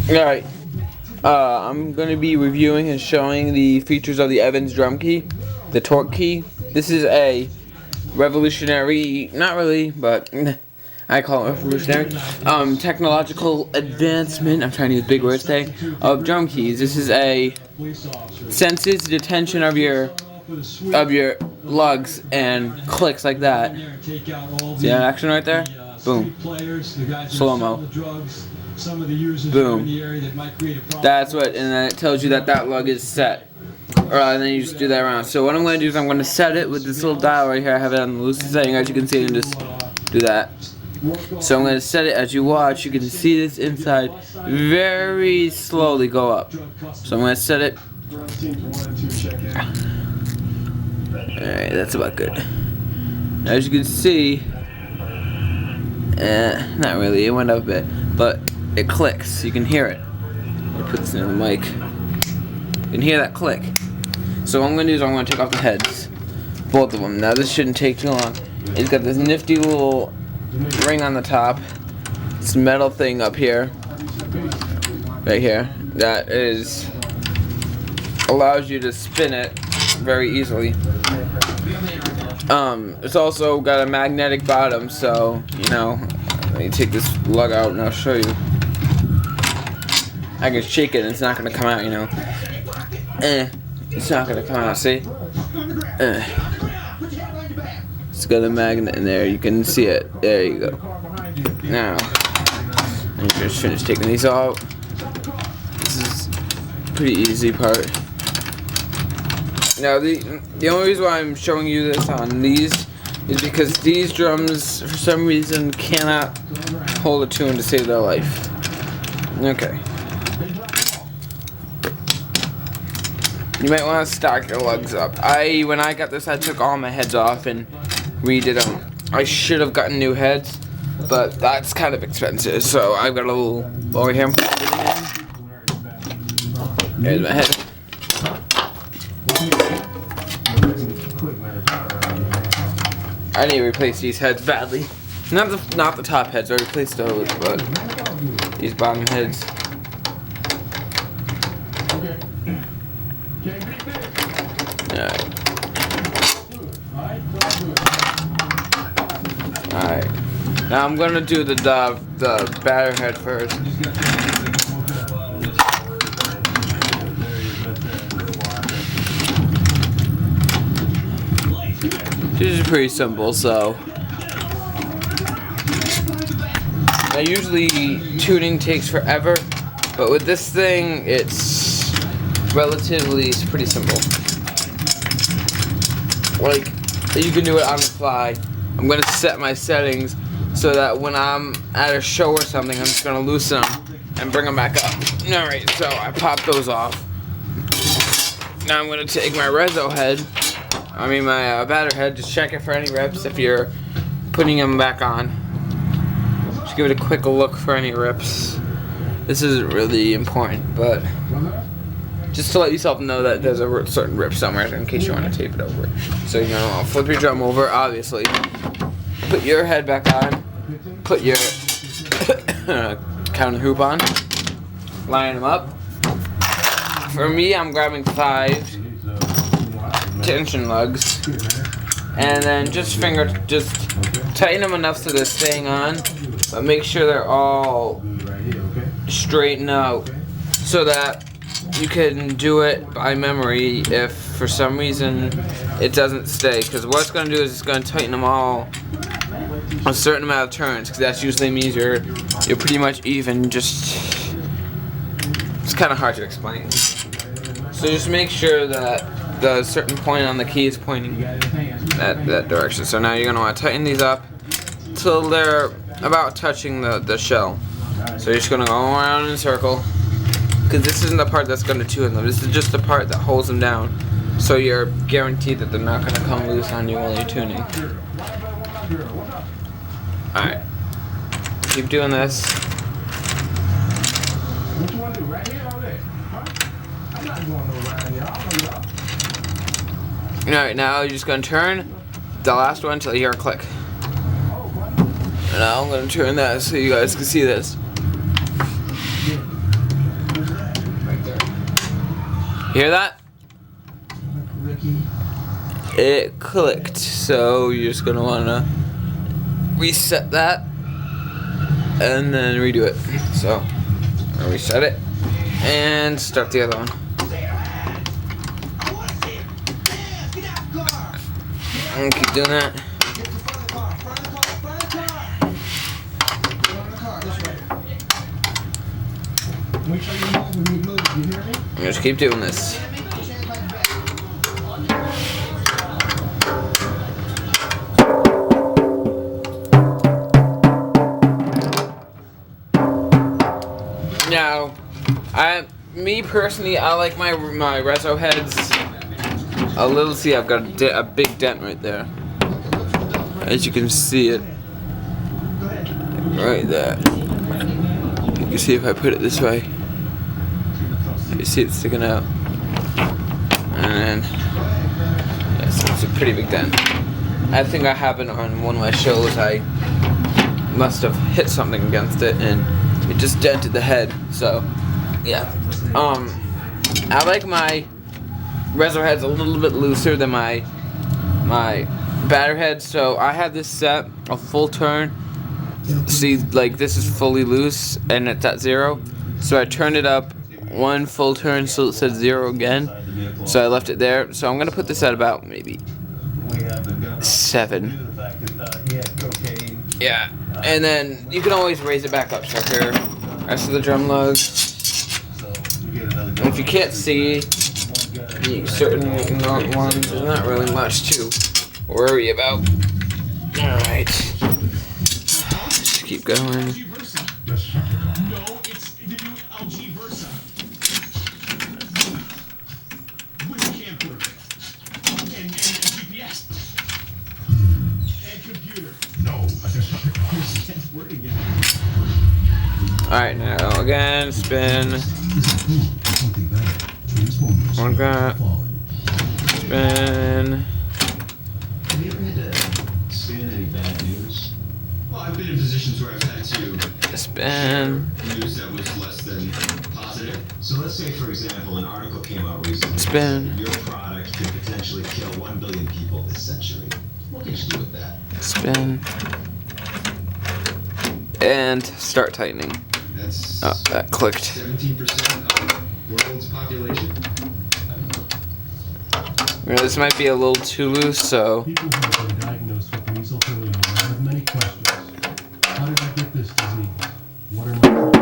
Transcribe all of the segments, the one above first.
Alright, I'm going to be reviewing and showing the features of the Evans drum key, the torque key. This is a revolutionary, not really, but I call it revolutionary, technological advancement, I'm trying to use big words today, of drum keys. This is a senses the tension of your lugs and clicks like that. See that action right there? Boom. Slow-mo. Boom. That's what, and then it tells you that that lug is set. And then you just do that around. So what I'm going to do is I'm going to set it with this little dial right here. I have it on the loosest setting, as you can see, and just do that. So I'm going to set it. As you watch, you can see this inside very slowly go up. So I'm going to set it. Alright, that's about good. As you can see, not really, it went up a bit, but it clicks. You can hear it. I'll put this in the mic. You can hear that click. So what I'm going to do is I'm going to take off the heads. Both of them. Now this shouldn't take too long. It's got this nifty little ring on the top. This metal thing up here. Right here. That allows you to spin it very easily. It's also got a magnetic bottom, so, you know, let me take this lug out and I'll show you. I can shake it and it's not going to come out, you know. It's not going to come out, see? It's got a magnet in there, you can see it. There you go. Now, I'm just finished taking these out. This is a pretty easy part. Now, the only reason why I'm showing you this on these is because these drums, for some reason, cannot hold a tune to save their life. Okay. You might want to stock your lugs up. When I got this, I took all my heads off and redid them. I should have gotten new heads, but that's kind of expensive, so I've got a little over here. There's my head. I need to replace these heads badly. Not the top heads. I replaced those, but these bottom heads. Alright. Now I'm gonna do the batter head first. This is pretty simple, so now usually tuning takes forever, but with this thing it's pretty simple. Like, you can do it on the fly. I'm gonna set my settings so that when I'm at a show or something, I'm just gonna loosen them and bring them back up. Alright, so I popped those off. Now I'm gonna take my my batter head, just check it for any rips if you're putting them back on. Just give it a quick look for any rips. This isn't really important, but just to let yourself know that there's a certain rip somewhere in case you want to tape it over. So you're going to flip your drum over, obviously. Put your head back on. Put your counter hoop on. Line them up. For me, I'm grabbing 5 tension lugs, and then just tighten them enough so they're staying on, but make sure they're all straightened out so that you can do it by memory if for some reason it doesn't stay, because what it's going to do is it's going to tighten them all a certain amount of turns, because that usually means you're pretty much even. It's kind of hard to explain, so just make sure that the certain point on the key is pointing that direction. So now you're going to want to tighten these up till they're about touching the shell. So you're just going to go around in a circle, because this isn't the part that's going to tune them. This is just the part that holds them down, so you're guaranteed that they're not going to come loose on you while you're tuning. Alright, keep doing this. Alright, now you're just going to turn the last one until you hear a click. And now I'm going to turn that so you guys can see this. Hear that? It clicked, so you're just gonna wanna reset that and then redo it. So I'll reset it and start the other one. And keep doing that. Just keep doing this. Now, me personally, I like my reso heads a little. See, I've got a big dent right there. As you can see it, right there. You can see if I put it this way. You see it sticking out, and then yes, it's a pretty big dent. I think I happened on one of my shows. I must have hit something against it, and it just dented the head. So, yeah. I like my reso heads a little bit looser than my batter head. So I had this set a full turn. See, like this is fully loose, and it's at 0. So I turned it up one full turn, so it said 0 again. So I left it there. So I'm gonna put this at about maybe 7. Yeah. And then you can always raise it back up. So here, rest of the drum lugs. And if you can't see the certain ones, there's not really much to worry about. Alright. Just keep going. Alright, now again, spin. One got. Spin. Have you ever had to spin any bad news? Well, I've been in positions where I've had to spin. News that was less than positive. So let's say, for example, an article came out recently. Spin. Your product could potentially kill 1 billion people this century. What can you do with that? Spin. And start tightening. That's oh, that clicked. 17% of the world's population. This might be a little too loose, so. People who have been diagnosed with measles early on have many questions. How did I get this disease? What are my loved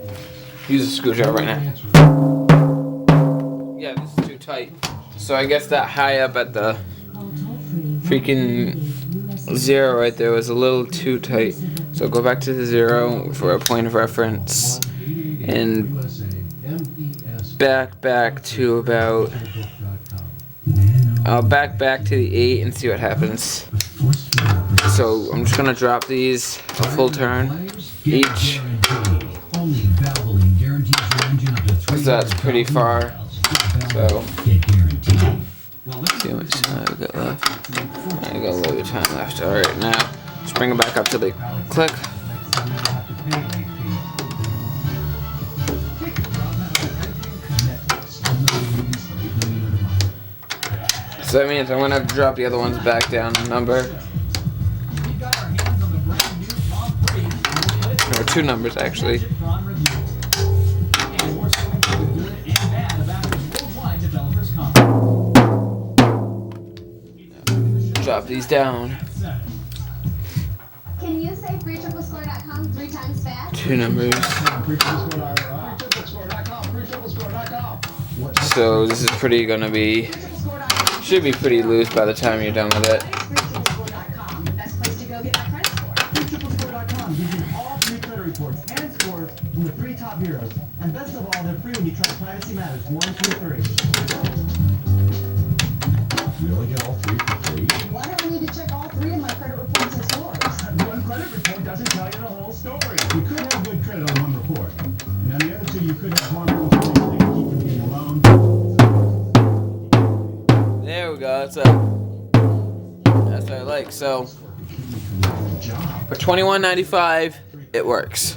ones? Use a screwdriver right now. Yeah, this is too tight. So I guess that high up at the freaking 0 right there was a little too tight. So go back to the 0 for a point of reference. And back to about back to the 8 and see what happens. So I'm just gonna drop these a full turn each, because that's pretty far. So see how much time I've got left. I got a little bit of time left. Alright, now just bring it back up to the click. So that means I'm going to have to drop the other ones back down a number. Or 2 numbers, actually. Drop these down. Can you say freetriplescore.com 3 times fast? 2 numbers. So this is pretty going to be... should be pretty loose by the time you're done with it. Freetriplescore.com, best place to go get my credit score. Freetriplescore.com gives you all 3 credit reports and scores from the 3 top bureaus. And best of all, they're free when you try Privacy Matters 1, 2, 3. We only get all 3 for free? Why don't we need to check all 3 of my credit reports and scores? One credit report doesn't tell you the whole story. You could have good credit on one report. And on the other 2, you could have harmful things that keep from being alone. There we go. That's what I like. So for $21.95, it works.